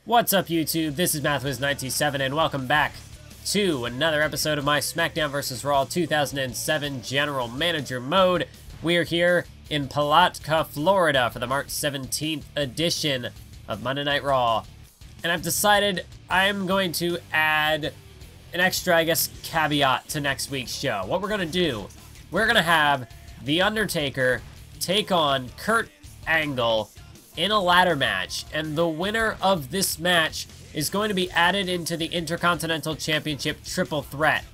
What's up, YouTube? This is MathWiz97, and welcome back to another episode of my SmackDown vs. Raw 2007 General Manager mode. We're here in Palatka, Florida for the March 17th edition of Monday Night Raw. And I've decided I'm going to add an extra, caveat to next week's show. What we're going to do, we're going to have The Undertaker take on Kurt Angle in a ladder match, and the winner of this match is going to be added into the Intercontinental Championship Triple Threat,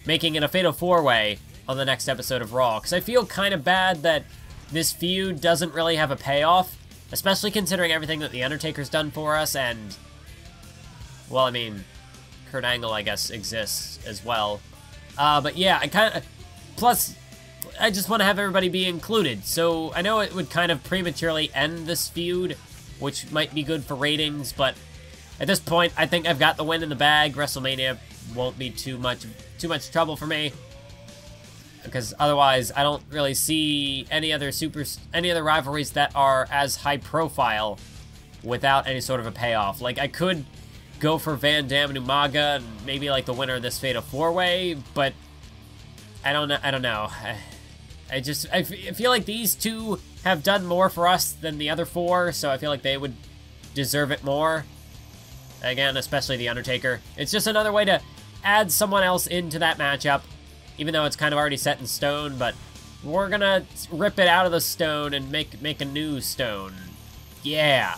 making it a Fatal 4-Way on the next episode of Raw. Because I feel kind of bad that this feud doesn't really have a payoff, especially considering everything that The Undertaker's done for us, and, well, I mean, Kurt Angle, I guess, exists as well. But yeah, plus, I just want to have everybody be included. So I know it would kind of prematurely end this feud, which might be good for ratings, but at this point, I think I've got the win in the bag. WrestleMania won't be too much trouble for me, because otherwise I don't really see any other rivalries that are as high profile without any sort of a payoff. Like, I could go for Van Dam and Umaga and maybe like the winner of this Fatal 4-Way, but I don't know. I feel like these two have done more for us than the other four, so I feel like they would deserve it more. Again, especially The Undertaker. It's just another way to add someone else into that matchup, even though it's kind of already set in stone, but we're gonna rip it out of the stone and make a new stone. Yeah.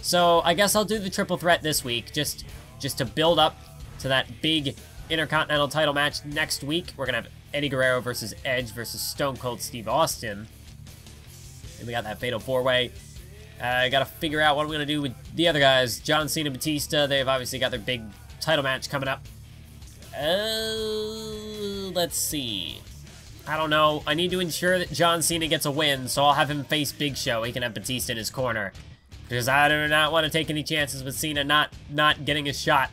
So I guess I'll do the triple threat this week, just to build up to that big Intercontinental title match next week. We're gonna have Eddie Guerrero versus Edge versus Stone Cold Steve Austin. And we got that Fatal 4-Way. I gotta figure out what I'm gonna do with the other guys. John Cena, Batista, they've obviously got their big title match coming up. Let's see. I don't know. I need to ensure that John Cena gets a win, so I'll have him face Big Show. He can have Batista in his corner, because I do not want to take any chances with Cena not getting a shot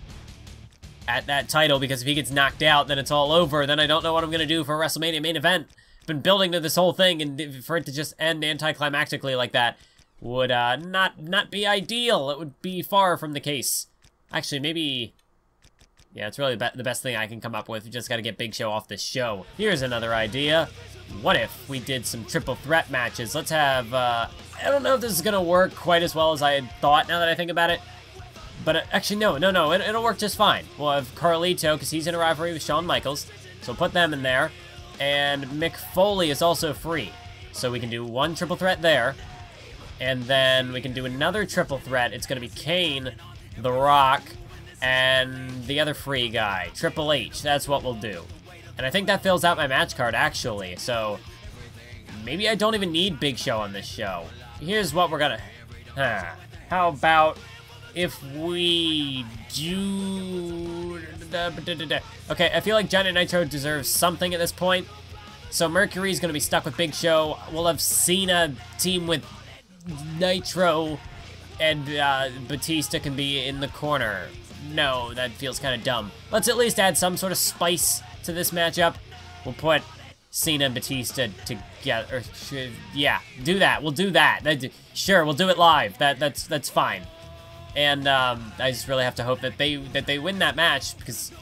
at that title, because if he gets knocked out, then it's all over. Then I don't know what I'm going to do for a WrestleMania main event. Been building to this whole thing, and for it to just end anticlimactically like that would not be ideal. It would be far from the case. Actually, maybe, yeah, it's really the best thing I can come up with. We just got to get Big Show off this show. Here's another idea. What if we did some triple threat matches? Let's have, I don't know if this is going to work quite as well as I had thought now that I think about it. But actually, no, it'll work just fine. We'll have Carlito, because he's in a rivalry with Shawn Michaels, so put them in there. And Mick Foley is also free, so we can do one triple threat there. And then we can do another triple threat. It's going to be Kane, The Rock, and the other free guy, Triple H. That's what we'll do. And I think that fills out my match card, actually. So maybe I don't even need Big Show on this show. Here's what we're going to... How about if we do... Okay, I feel like Johnny Nitro deserves something at this point. So Mercury's going to be stuck with Big Show. We'll have Cena team with Nitro, and Batista can be in the corner. No, that feels kind of dumb. Let's at least add some sort of spice to this matchup. We'll put Cena and Batista together. Yeah, do that. We'll do that. Sure, we'll do it live. That's fine. And I just really have to hope that they win that match, because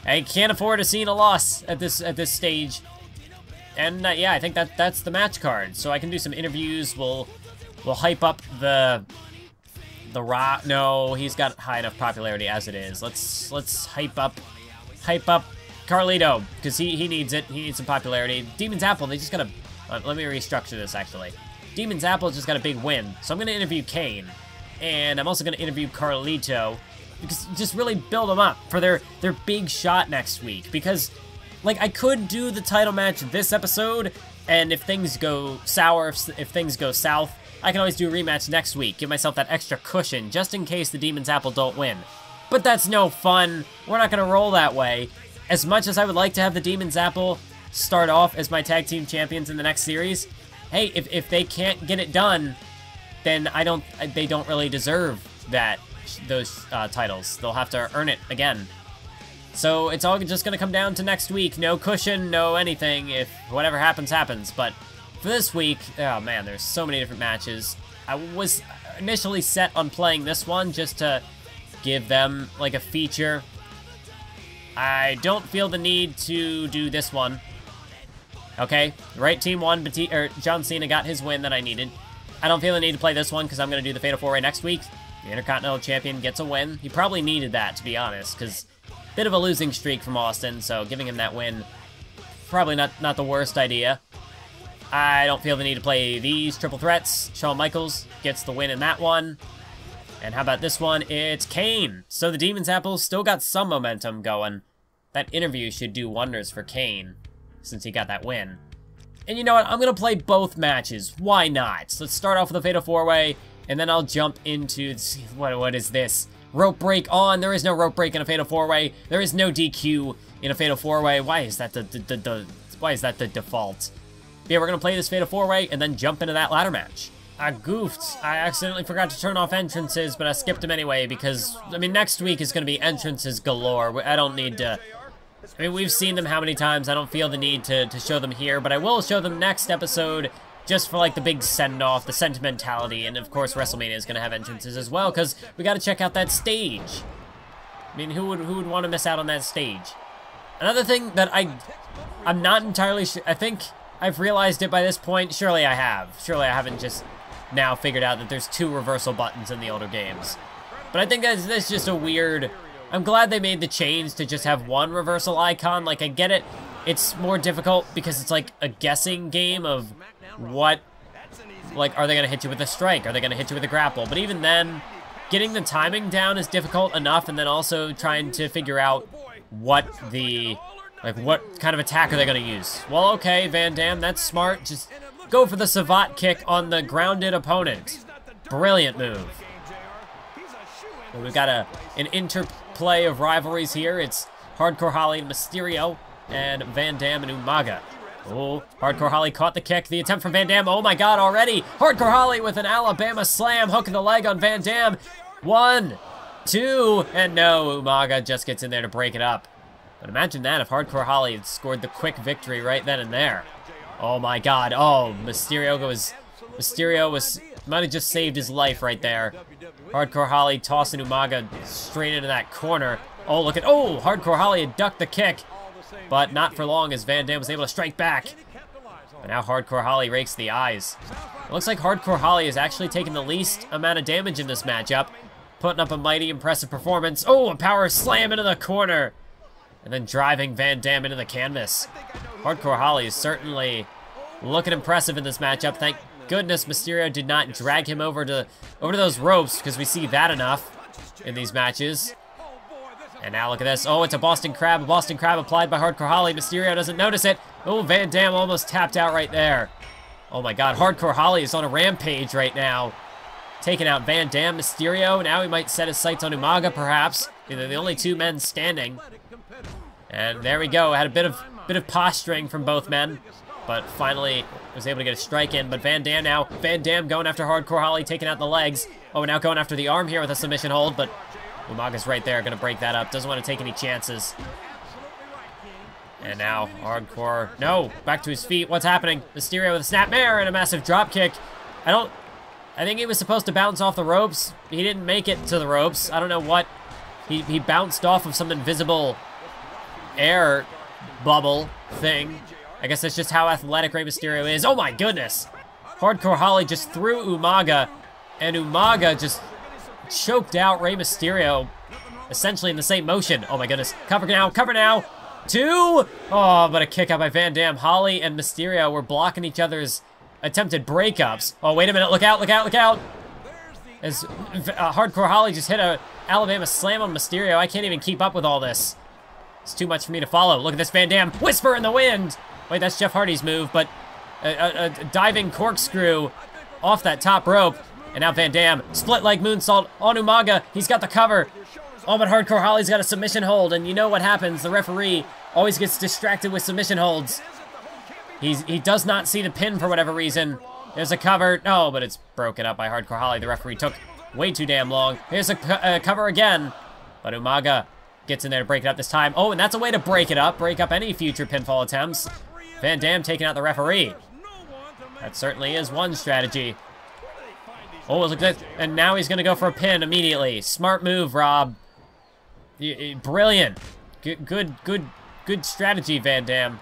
I can't afford a Cena loss at this stage. And yeah, I think that's the match card. So I can do some interviews. We'll hype up the Rock. No, he's got high enough popularity as it is. Let's hype up Carlito, because he needs it. He needs some popularity. Demon's Apple, they just got a... let me restructure this, actually. Demon's Apple just got a big win. So I'm going to interview Kane. And I'm also going to interview Carlito, because just really build them up for their big shot next week. Because, like, I could do the title match this episode, and if things go sour, if things go south, I can always do a rematch next week. Give myself that extra cushion, just in case the Demon's Apple don't win. But that's no fun. We're not going to roll that way. As much as I would like to have the Demon's Apple start off as my tag team champions in the next series, hey, if they can't get it done, then they don't really deserve those titles. They'll have to earn it again. So it's all just going to come down to next week. No cushion, no anything. If whatever happens, happens. But for this week, oh man, there's so many different matches. I was initially set on playing this one just to give them, like, a feature. I don't feel the need to do this one. Okay, the right team won, John Cena got his win that I needed. I don't feel the need to play this one because I'm going to do the Fatal 4-Way next week. The Intercontinental Champion gets a win. He probably needed that, to be honest, because bit of a losing streak from Austin, so giving him that win, probably not the worst idea. I don't feel the need to play these triple threats. Shawn Michaels gets the win in that one. And how about this one? It's Kane. So the Demon's Apple still got some momentum going. That interview should do wonders for Kane, since he got that win. And you know what? I'm going to play both matches. Why not? Let's start off with a Fatal 4-Way, and then I'll jump into... What is this? Rope break on. There is no rope break in a Fatal 4-Way. There is no DQ in a Fatal 4-Way. Why is that the default? Yeah, we're going to play this Fatal 4-Way and then jump into that ladder match. I goofed. I accidentally forgot to turn off entrances, but I skipped them anyway because, I mean, next week is going to be entrances galore. I don't need to... I mean, we've seen them how many times. I don't feel the need to show them here, but I will show them next episode just for, like, the big send-off, the sentimentality, and, of course, WrestleMania is going to have entrances as well because we got to check out that stage. I mean, who would want to miss out on that stage? Another thing that I'm not entirely sure... I think... I've realized it by this point. Surely I have. Surely I haven't just now figured out that there's 2 reversal buttons in the older games. But I think that's just a weird... I'm glad they made the change to just have 1 reversal icon. Like, I get it. It's more difficult because it's like a guessing game of what... Like, are they going to hit you with a strike? Are they going to hit you with a grapple? But even then, getting the timing down is difficult enough, and then also trying to figure out what the... Like, what kind of attack are they going to use? Well, okay, Van Dam, that's smart. Just go for the savate kick on the grounded opponent. Brilliant move. Well, we've got an interplay of rivalries here. It's Hardcore Holly and Mysterio, and Van Dam and Umaga. Oh, Hardcore Holly caught the kick. The attempt from Van Dam. Oh my god, already. Hardcore Holly with an Alabama slam, hooking the leg on Van Dam. 1, 2, and no, Umaga just gets in there to break it up. But imagine that if Hardcore Holly had scored the quick victory right then and there. Oh my god. Oh, Mysterio might have just saved his life right there. Hardcore Holly tossing Umaga straight into that corner. Oh, look at... Oh, Hardcore Holly had ducked the kick. But not for long as Van Dam was able to strike back. But now Hardcore Holly rakes the eyes. It looks like Hardcore Holly is actually taking the least amount of damage in this matchup. Putting up a mighty impressive performance. Oh, a power slam into the corner. And then driving Van Dam into the canvas. Hardcore Holly is certainly looking impressive in this matchup. Thank goodness Mysterio did not drag him over to those ropes, because we see that enough in these matches. And now look at this. Oh, it's a Boston Crab. A Boston Crab applied by Hardcore Holly. Mysterio doesn't notice it. Oh, Van Dam almost tapped out right there. Oh my god, Hardcore Holly is on a rampage right now. Taking out Van Dam, Mysterio. Now he might set his sights on Umaga, perhaps. They're the only 2 men standing. And there we go. Had a bit of posturing from both men, but finally was able to get a strike in. But Van Dam now. Van Dam going after Hardcore Holly, taking out the legs. Oh, now going after the arm here with a submission hold, but Umaga's right there, going to break that up. Doesn't want to take any chances. And now Hardcore. No, back to his feet. What's happening? Mysterio with a snapmare and a massive drop kick. I think he was supposed to bounce off the ropes. He didn't make it to the ropes. I don't know what. He bounced off of some invisible air bubble thing. I guess that's just how athletic Rey Mysterio is. Oh my goodness! Hardcore Holly just threw Umaga, and Umaga just choked out Rey Mysterio, essentially in the same motion. Oh my goodness. Cover now, cover now! 2! Oh, but a kick out by Van Dam. Holly and Mysterio were blocking each other's attempted breakups. Oh, wait a minute. Look out, look out, look out! As Hardcore Holly just hit a Alabama slam on Mysterio. I can't even keep up with all this. It's too much for me to follow. Look at this Van Dam. Whisper in the wind. Wait, that's Jeff Hardy's move, but a diving corkscrew off that top rope. And now Van Dam. Split leg moonsault on Umaga. He's got the cover. Oh, but Hardcore Holly's got a submission hold. And you know what happens. The referee always gets distracted with submission holds. He does not see the pin for whatever reason. There's a cover. No, but it's broken up by Hardcore Holly. The referee took way too damn long. Here's a cover again. But Umaga gets in there to break it up this time. Oh, and that's a way to break it up. Break up any future pinfall attempts. Van Dam taking out the referee. That certainly is one strategy. Oh, look at that. And now he's going to go for a pin immediately. Smart move, Rob. Brilliant. Good strategy, Van Dam.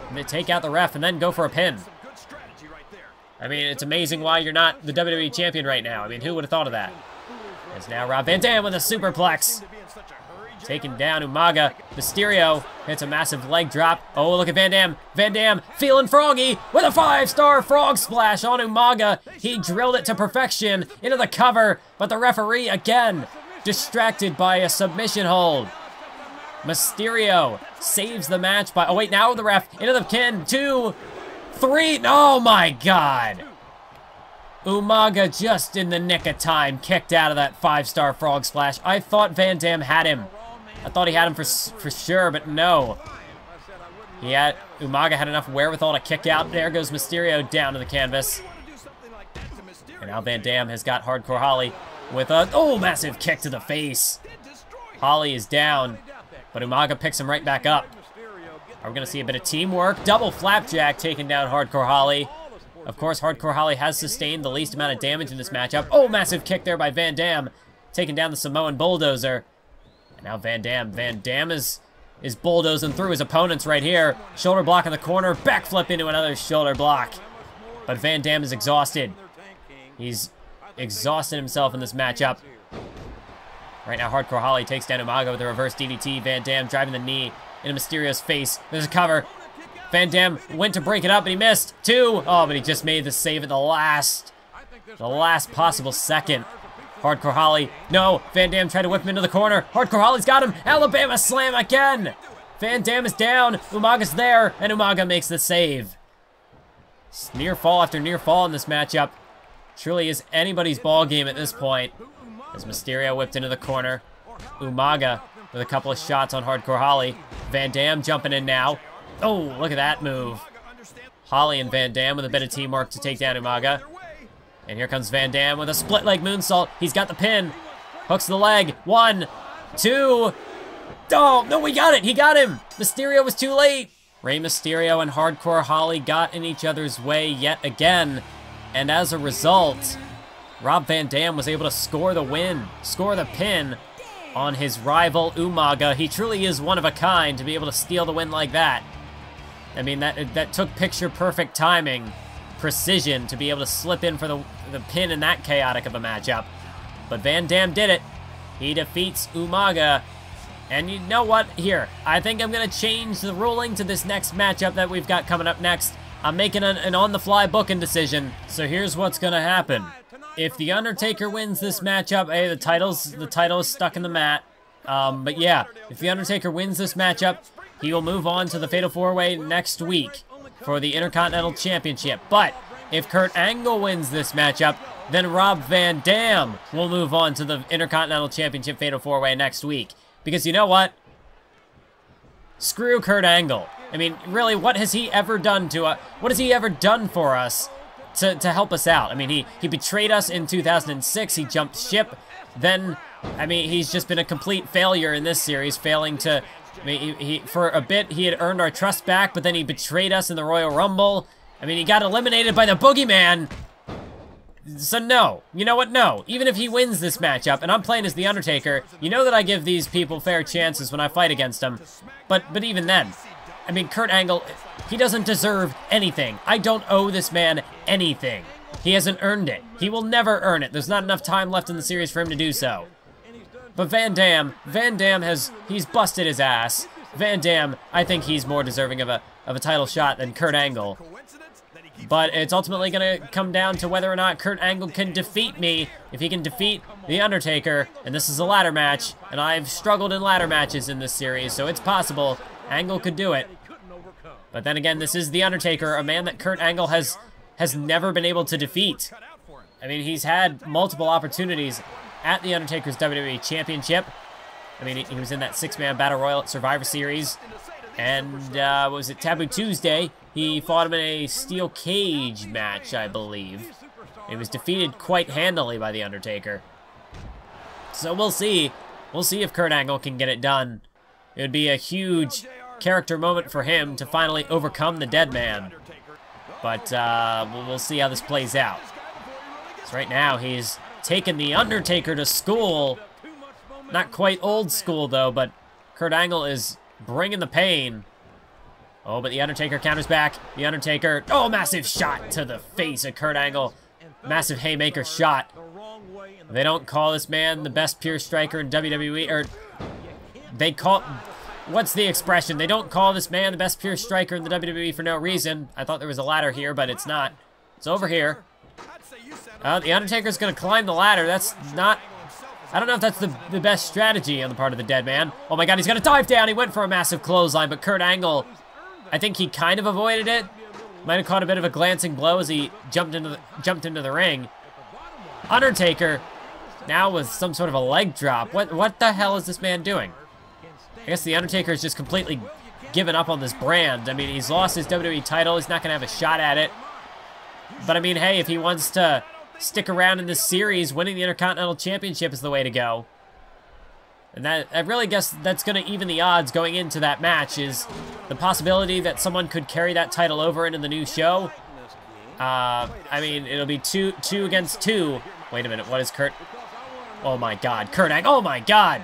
And they take out the ref and then go for a pin. I mean, it's amazing why you're not the WWE champion right now. I mean, who would have thought of that? It's now Rob Van Dam with a superplex. Taking down Umaga. Mysterio hits a massive leg drop. Oh, look at Van Dam. Van Dam feeling froggy with a 5-star frog splash on Umaga. He drilled it to perfection into the cover, but the referee again distracted by a submission hold. Mysterio saves the match by, oh wait, now the ref into the pin. 2, 3, oh my God. Umaga just in the nick of time kicked out of that 5-star frog splash. I thought Van Dam had him. I thought he had him for sure, but no. Umaga had enough wherewithal to kick out. There goes Mysterio down to the canvas. And now Van Dam has got Hardcore Holly with a, oh, massive kick to the face. Holly is down, but Umaga picks him right back up. Are we gonna see a bit of teamwork? Double flapjack taking down Hardcore Holly. Of course, Hardcore Holly has sustained the least amount of damage in this matchup. Oh, massive kick there by Van Dam, taking down the Samoan Bulldozer. And now Van Dam is bulldozing through his opponents right here. Shoulder block in the corner, backflip into another shoulder block. But Van Dam is exhausted. He's exhausted himself in this matchup. Right now, Hardcore Holly takes down Umaga with a reverse DDT. Van Dam driving the knee into Mysterio's face. There's a cover. Van Dam went to break it up, but he missed. 2. Oh, but he just made the save at the last possible second. Hardcore Holly. No, Van Dam tried to whip him into the corner. Hardcore Holly's got him. Alabama slam again. Van Dam is down. Umaga's there, and Umaga makes the save. Near fall after near fall in this matchup. Truly is anybody's ball game at this point. As Mysterio whipped into the corner. Umaga with a couple of shots on Hardcore Holly. Van Dam jumping in now. Oh, look at that move. Holly and Van Dam with a bit of teamwork to take down Umaga. And here comes Van Dam with a split leg moonsault. He's got the pin. Hooks the leg. 1, 2. Oh, no, we got it. He got him. Mysterio was too late. Rey Mysterio and Hardcore Holly got in each other's way yet again. And as a result, Rob Van Dam was able to score the win, score the pin on his rival Umaga. He truly is one of a kind to be able to steal the win like that. I mean, that took picture-perfect timing, precision to be able to slip in for the pin in that chaotic of a matchup. But Van Dam did it. He defeats Umaga. And you know what? Here, I think I'm going to change the ruling to this next matchup that we've got coming up next. I'm making an on-the-fly booking decision. So here's what's going to happen. If The Undertaker wins this matchup, hey, the title is stuck in the mat. But yeah, if The Undertaker wins this matchup, he will move on to the Fatal 4-Way next week for the Intercontinental Championship. But if Kurt Angle wins this matchup, then Rob Van Dam will move on to the Intercontinental Championship Fatal 4-Way next week. Because you know what? Screw Kurt Angle. I mean, really, what has he ever done to us? What has he ever done for us to help us out? I mean, he betrayed us in 2006. He jumped ship. Then, I mean, he's just been a complete failure in this series, failing to... I mean, for a bit, he had earned our trust back, but then he betrayed us in the Royal Rumble. I mean, he got eliminated by the Boogeyman. So no, you know what, no. Even if he wins this matchup, and I'm playing as The Undertaker, you know that I give these people fair chances when I fight against them. But even then, I mean, Kurt Angle, he doesn't deserve anything. I don't owe this man anything. He hasn't earned it. He will never earn it. There's not enough time left in the series for him to do so. But Van Dam he's busted his ass. Van Dam, I think he's more deserving of a title shot than Kurt Angle. But it's ultimately going to come down to whether or not Kurt Angle can defeat me. If he can defeat The Undertaker, and this is a ladder match, and I've struggled in ladder matches in this series, so it's possible Angle could do it. But then again, this is The Undertaker, a man that Kurt Angle has never been able to defeat. I mean, he's had multiple opportunities at The Undertaker's WWE Championship. I mean, he was in that 6-man Battle Royal at Survivor Series. And, what was it, Taboo Tuesday, he fought him in a steel cage match, I believe. He was defeated quite handily by The Undertaker. So we'll see. We'll see if Kurt Angle can get it done. It would be a huge character moment for him to finally overcome the dead man. But, we'll see how this plays out. So right now, he's taken the Undertaker to school. Not quite old school, though, but Kurt Angle is bringing the pain. Oh, but the Undertaker counters back. The Undertaker, oh, massive shot to the face of Kurt Angle. Massive haymaker shot. They don't call this man the best pure striker in WWE, or they call, what's the expression? They don't call this man the best pure striker in the WWE for no reason. I thought there was a ladder here, but it's not. It's over here. The Undertaker's gonna climb the ladder. That's not, I don't know if that's the best strategy on the part of the dead man. Oh my God, he's gonna dive down. He went for a massive clothesline, but Kurt Angle, I think he kind of avoided it. Might have caught a bit of a glancing blow as he jumped into the ring. Undertaker now with some sort of a leg drop. What the hell is this man doing? I guess the Undertaker is just completely given up on this brand. I mean, he's lost his WWE title. He's not gonna have a shot at it. But I mean, hey, if he wants to stick around in this series, winning the Intercontinental Championship is the way to go. And that, I really guess that's going to even the odds going into that match, is the possibility that someone could carry that title over into the new show. I mean, it'll be two against two. Wait a minute, what is Kurt? Oh my God, Kurt Angle, oh my God!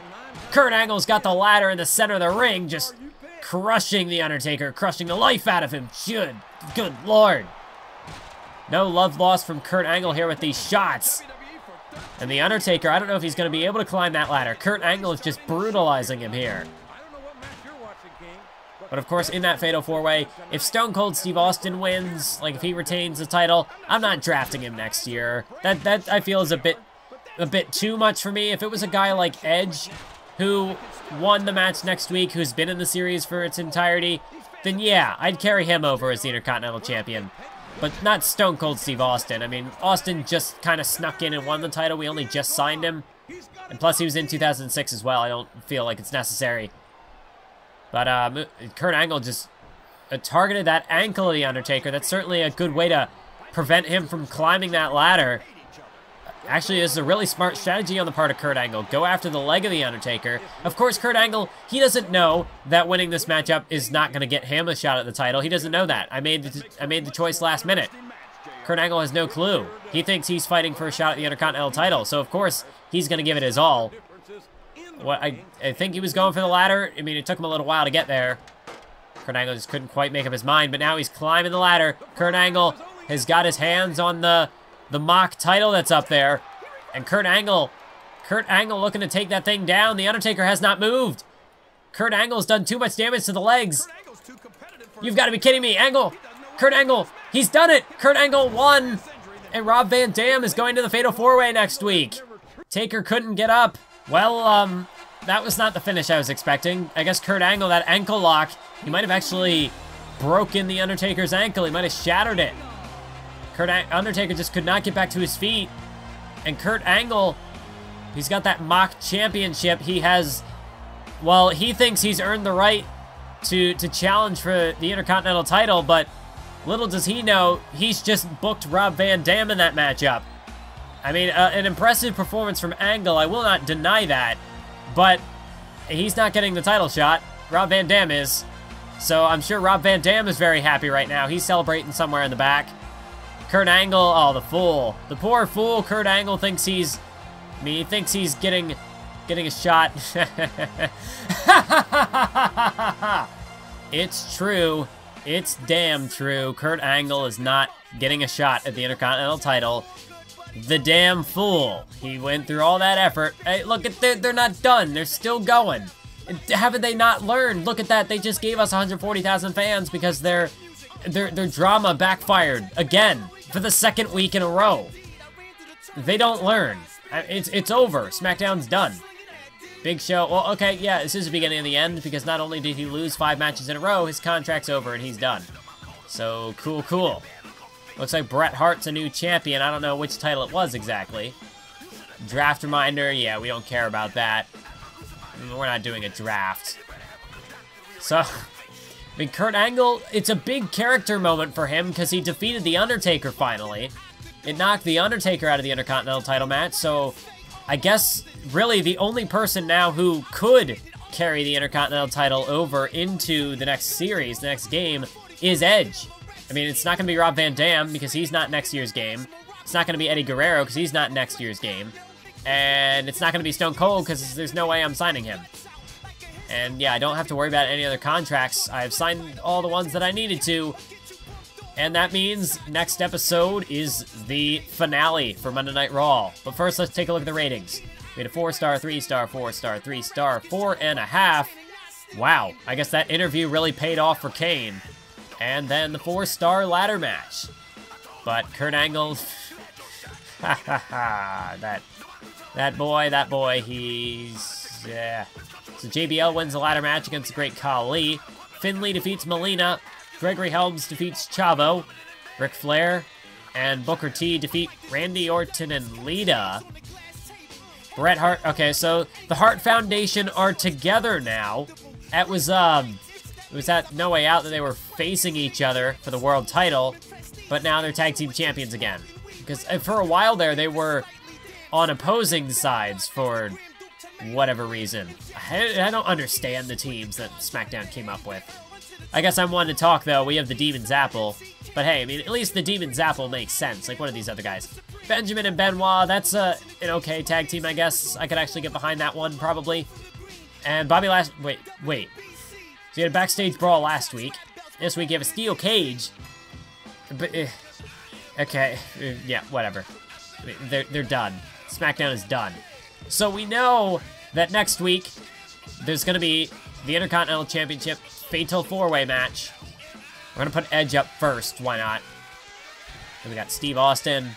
Kurt Angle's got the ladder in the center of the ring, just crushing the Undertaker, crushing the life out of him. Good Lord. No love lost from Kurt Angle here with these shots. And the Undertaker, I don't know if he's going to be able to climb that ladder. Kurt Angle is just brutalizing him here. But of course, in that Fatal 4-Way, if Stone Cold Steve Austin wins, like if he retains the title, I'm not drafting him next year. That I feel is a bit too much for me. If it was a guy like Edge, who won the match next week, who's been in the series for its entirety, then yeah, I'd carry him over as the Intercontinental Champion. But not Stone Cold Steve Austin. I mean, Austin just kind of snuck in and won the title. We only just signed him. And plus, he was in 2006 as well. I don't feel like it's necessary. But Kurt Angle just targeted that ankle of the Undertaker. That's certainly a good way to prevent him from climbing that ladder. Actually, this is a really smart strategy on the part of Kurt Angle. Go after the leg of the Undertaker. Of course, Kurt Angle, he doesn't know that winning this matchup is not going to get him a shot at the title. He doesn't know that. I made the choice last minute. Kurt Angle has no clue. He thinks he's fighting for a shot at the Intercontinental title, so of course, he's going to give it his all. I think he was going for the ladder. I mean, it took him a little while to get there. Kurt Angle just couldn't quite make up his mind, but now he's climbing the ladder. Kurt Angle has got his hands on the mock title that's up there. And Kurt Angle looking to take that thing down. The Undertaker has not moved. Kurt Angle's done too much damage to the legs. You've got to be kidding me, Angle. Kurt Angle, he's done it. Kurt Angle won. And Rob Van Dam is going to the Fatal 4-Way next week. Taker couldn't get up. Well, that was not the finish I was expecting. I guess Kurt Angle, that ankle lock, he might have actually broken the Undertaker's ankle. He might have shattered it. Undertaker just could not get back to his feet. And Kurt Angle, he's got that mock championship. He has, well, he thinks he's earned the right to challenge for the Intercontinental title, but little does he know, he's just booked Rob Van Dam in that matchup. I mean, an impressive performance from Angle, I will not deny that, but he's not getting the title shot. Rob Van Dam is. So I'm sure Rob Van Dam is very happy right now. He's celebrating somewhere in the back. Kurt Angle, oh, the fool. The poor fool, Kurt Angle, thinks he's, I mean, he thinks he's getting a shot. It's true. It's damn true. Kurt Angle is not getting a shot at the Intercontinental title. The damn fool. He went through all that effort. Hey, look at they're not done. They're still going. Haven't they not learned? Look at that. They just gave us 140,000 fans because their drama backfired again for the second week in a row. They don't learn. It's over. SmackDown's done. Big Show. Well, okay, yeah, this is the beginning of the end because not only did he lose 5 matches in a row, his contract's over and he's done. So, cool. Looks like Bret Hart's a new champion. I don't know which title it was exactly. Draft reminder. Yeah, we don't care about that. We're not doing a draft. So, I mean, Kurt Angle, it's a big character moment for him because he defeated The Undertaker finally. It knocked The Undertaker out of the Intercontinental title match, so I guess really the only person now who could carry the Intercontinental title over into the next series, the next game, is Edge. I mean, it's not going to be Rob Van Dam because he's not next year's game. It's not going to be Eddie Guerrero because he's not in next year's game. And it's not going to be Stone Cold because there's no way I'm signing him. And yeah, I don't have to worry about any other contracts. I've signed all the ones that I needed to. And that means next episode is the finale for Monday Night Raw. But first, let's take a look at the ratings. We had a 4-star, 3-star, 4-star, 3-star, 4.5. Wow, I guess that interview really paid off for Kane. And then the 4-star ladder match. But Kurt Angle, ha ha ha, that boy, he's, yeah. So JBL wins the ladder match against the Great Khali. Finlay defeats Melina. Gregory Helms defeats Chavo. Ric Flair and Booker T defeat Randy Orton and Lita. Bret Hart, okay, so the Hart Foundation are together now. It was at No Way Out that they were facing each other for the world title, but now they're tag team champions again. Because for a while there, they were on opposing sides for whatever reason. I don't understand the teams that SmackDown came up with. I guess I'm one to talk, though. We have the Demon's Apple. But hey, I mean, at least the Demon's Apple makes sense. Like, what are these other guys? Benjamin and Benoit, that's an okay tag team, I guess. I could actually get behind that one, probably. And Bobby Lashley, wait. So you had a backstage brawl last week. This week you have a steel cage. But, okay, yeah, whatever. They're done. SmackDown is done. So we know that next week, there's going to be the Intercontinental Championship Fatal 4-Way match. We're going to put Edge up first. Why not? Then we got Steve Austin.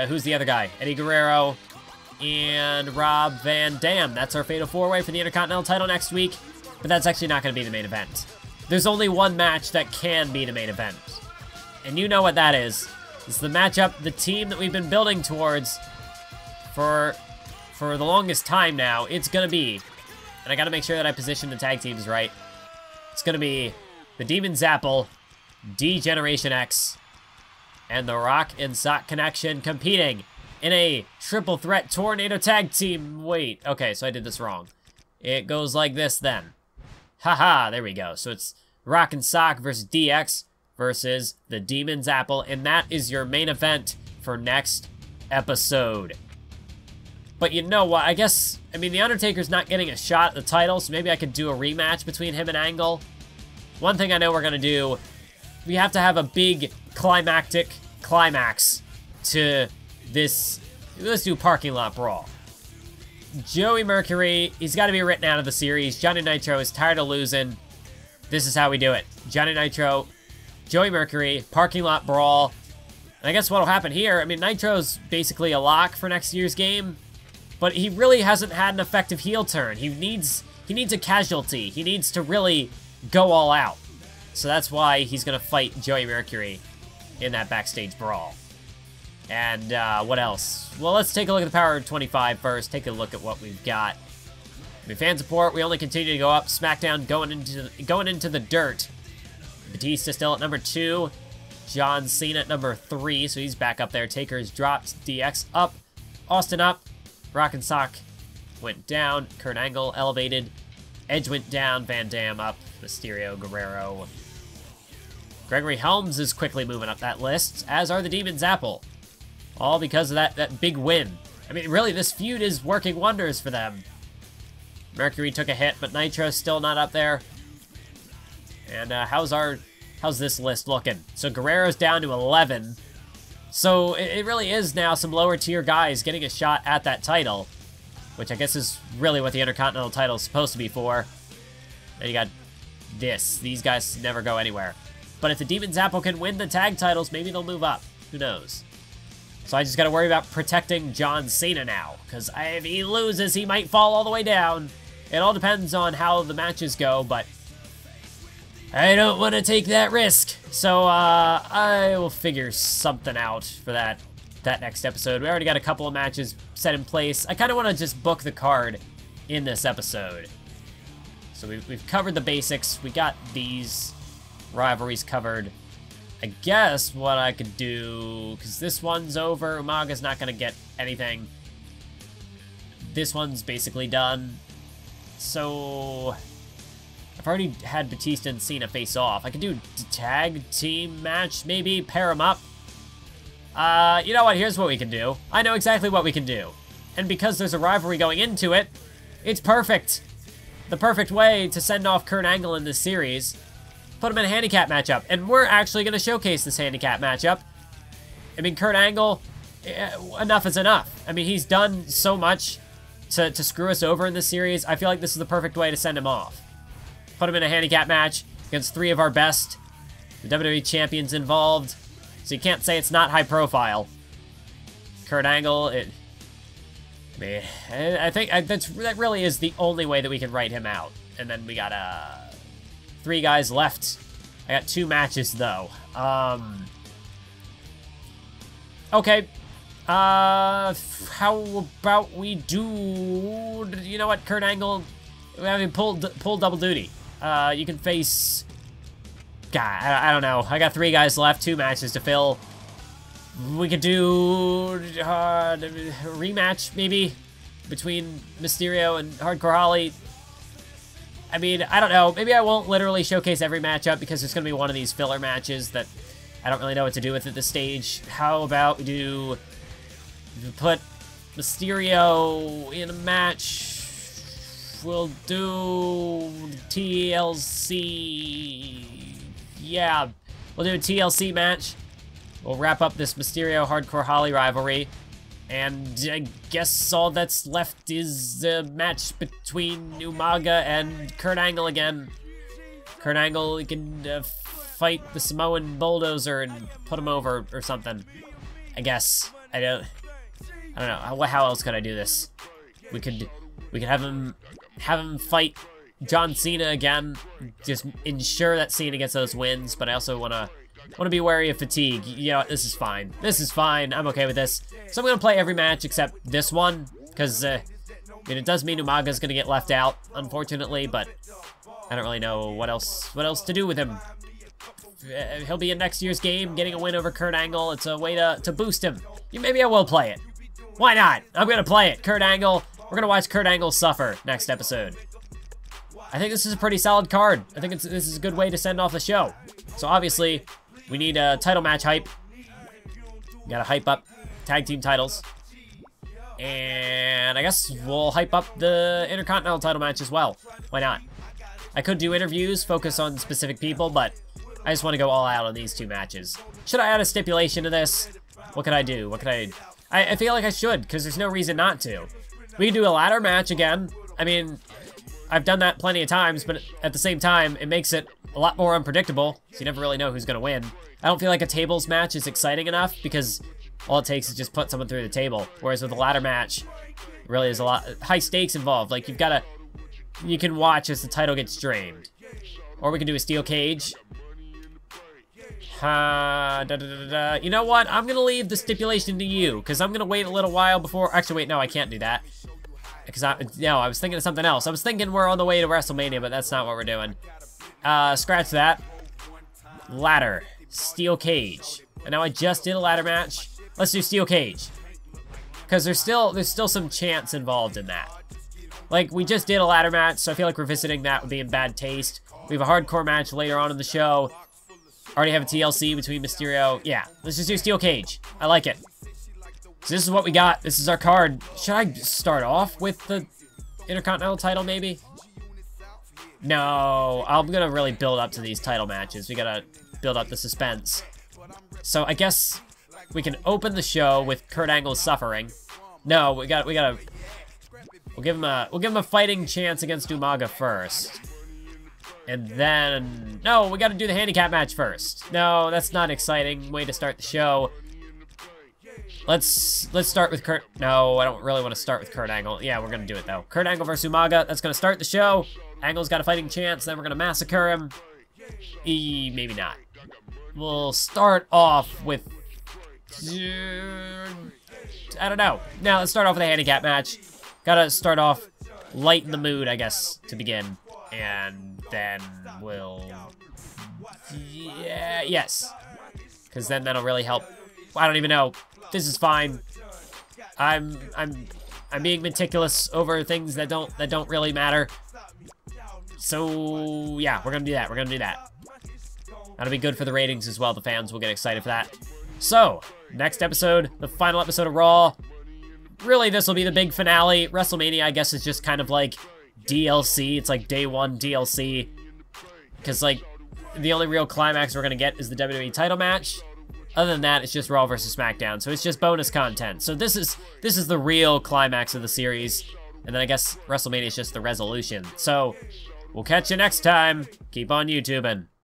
Who's the other guy? Eddie Guerrero. And Rob Van Dam. That's our Fatal 4-Way for the Intercontinental title next week. But that's actually not going to be the main event. There's only one match that can be the main event. And you know what that is. It's the matchup, the team that we've been building towards for the longest time now. It's going to be, and I got to make sure that I position the tag teams right. It's going to be the Demon's Apple, D-Generation X, and the Rock and Sock Connection competing in a triple threat tornado tag team. Wait, okay, so I did this wrong. It goes like this then. Haha, there we go. So it's Rock and Sock versus DX versus the Demon's Apple, and that is your main event for next episode. But you know what, I mean, The Undertaker's not getting a shot at the title, so maybe I could do a rematch between him and Angle. One thing I know we're going to do, we have to have a big climactic climax to this. Let's do Parking Lot Brawl. Joey Mercury, he's got to be written out of the series. Johnny Nitro is tired of losing. This is how we do it. Johnny Nitro, Joey Mercury, Parking Lot Brawl. And I guess what'll happen here, I mean, Nitro's basically a lock for next year's game, but he really hasn't had an effective heel turn. He needs a casualty. He needs to really go all out. So that's why he's going to fight Joey Mercury in that backstage brawl. And what else? Well, let's take a look at the Power 25 first. Take a look at what we've got. I mean, fan support, we only continue to go up. SmackDown going into the dirt. Batista still at number 2. John Cena at number 3, so he's back up there. Taker's dropped. DX up. Austin up. Rock and Sock went down. Kurt Angle elevated. Edge went down. Van Dam up. Mysterio, Guerrero. Gregory Helms is quickly moving up that list, as are the Demon's Apple. All because of that big win. I mean, really, this feud is working wonders for them. Mercury took a hit, but Nitro's still not up there. And how's this list looking? So Guerrero's down to 11. So it really is now some lower tier guys getting a shot at that title, which I guess is really what the Intercontinental title is supposed to be for. And you got this. These guys never go anywhere. But if the Demon's Apple can win the tag titles, maybe they'll move up. Who knows? So I just got to worry about protecting John Cena now, because if he loses, he might fall all the way down. It all depends on how the matches go, but I don't want to take that risk. So I will figure something out for that next episode. We already got a couple of matches set in place. I kind of want to just book the card in this episode. So we've covered the basics. We got these rivalries covered. I guess what I could do, because this one's over, Umaga's not going to get anything. This one's basically done. So I've already had Batista and Cena face off. I could do a tag team match, maybe, pair them up. You know what? Here's what we can do. I know exactly what we can do. And because there's a rivalry going into it, it's perfect. The perfect way to send off Kurt Angle in this series. Put him in a handicap matchup. And we're actually going to showcase this handicap matchup. I mean, Kurt Angle, enough is enough. I mean, he's done so much to screw us over in this series. I feel like this is the perfect way to send him off. Put him in a handicap match against 3 of our best. The WWE champions involved. So you can't say it's not high profile. Kurt Angle, I think that really is the only way that we can write him out. And then we got 3 guys left. I got 2 matches though. Okay. How about we do? You know what, Kurt Angle? I mean, pull double duty. You can face. God, I don't know. I got 3 guys left, 2 matches to fill. We could do a rematch, maybe, between Mysterio and Hardcore Holly. I mean, I don't know. Maybe I won't literally showcase every matchup because there's going to be one of these filler matches that I don't really know what to do with at this stage. How about we put Mysterio in a match? We'll do TLC. Yeah, we'll do a TLC match. We'll wrap up this Mysterio Hardcore Holly rivalry. And I guess all that's left is the match between Umaga and Kurt Angle again. Kurt Angle can fight the Samoan Bulldozer and put him over or something. I guess. I don't know. How else could I do this? We could have him fight John Cena again. Just ensure that Cena gets those wins, but I also want to be wary of fatigue. You know, this is fine. This is fine. I'm okay with this. So I'm going to play every match except this one, because I mean, it does mean Umaga's going to get left out, unfortunately, but I don't really know what else to do with him. He'll be in next year's game, getting a win over Kurt Angle. It's a way to boost him. Maybe I will play it. Why not? I'm going to play it. Kurt Angle. We're going to watch Kurt Angle suffer next episode. I think this is a pretty solid card. I think this is a good way to send off the show. So obviously, we need a title match hype. We gotta hype up tag team titles. And I guess we'll hype up the Intercontinental title match as well. Why not? I could do interviews, focus on specific people, but I just want to go all out on these 2 matches. Should I add a stipulation to this? What could I do? I feel like I should, because there's no reason not to. We could do a ladder match again. I mean, I've done that plenty of times, but at the same time, it makes it a lot more unpredictable, so you never really know who's going to win. I don't feel like a tables match is exciting enough, because all it takes is just put someone through the table. Whereas with a ladder match, really is a lot high stakes involved. Like, you can watch as the title gets drained. Or we can do a steel cage. You know what? I'm going to leave the stipulation to you, because I'm going to wait a little while before... Actually, wait, no, I can't do that. Because I was thinking of something else. I was thinking we're on the way to WrestleMania, but that's not what we're doing. Scratch that. Ladder. Steel cage. And now I just did a ladder match. Let's do steel cage. Because there's still some chance involved in that. Like, we just did a ladder match, so I feel like revisiting that would be in bad taste. We have a hardcore match later on in the show. Already have a TLC between Mysterio. Yeah, let's just do steel cage. I like it. So this is what we got. This is our card. Should I start off with the Intercontinental title, maybe? No, I'm gonna really build up to these title matches. We gotta build up the suspense. So I guess we can open the show with Kurt Angle suffering. No, we'll give him a fighting chance against Umaga first. And then, no, we gotta do the handicap match first. No, that's not exciting way to start the show. Let's start with Kurt. No, I don't really want to start with Kurt Angle. Yeah, we're gonna do it though. Kurt Angle versus Umaga. That's gonna start the show. Angle's got a fighting chance. Then we're gonna massacre him. Maybe not. We'll start off with. I don't know. Now let's start off with a handicap match. Gotta start off light in the mood, I guess, to begin, and then we'll. Yeah. Yes. Because then that'll really help. I don't even know. This is fine. I'm being meticulous over things that don't really matter. So yeah, we're gonna do that. That'll be good for the ratings as well. The fans will get excited for that. So next episode, the final episode of Raw. Really, this will be the big finale. WrestleMania, I guess, is just kind of like DLC. It's like day one DLC. Because, like, the only real climax we're going to get is the WWE title match. Other than that, it's just Raw versus SmackDown. So it's just bonus content. So this is the real climax of the series. And then I guess WrestleMania is just the resolution. So we'll catch you next time. Keep on YouTubing.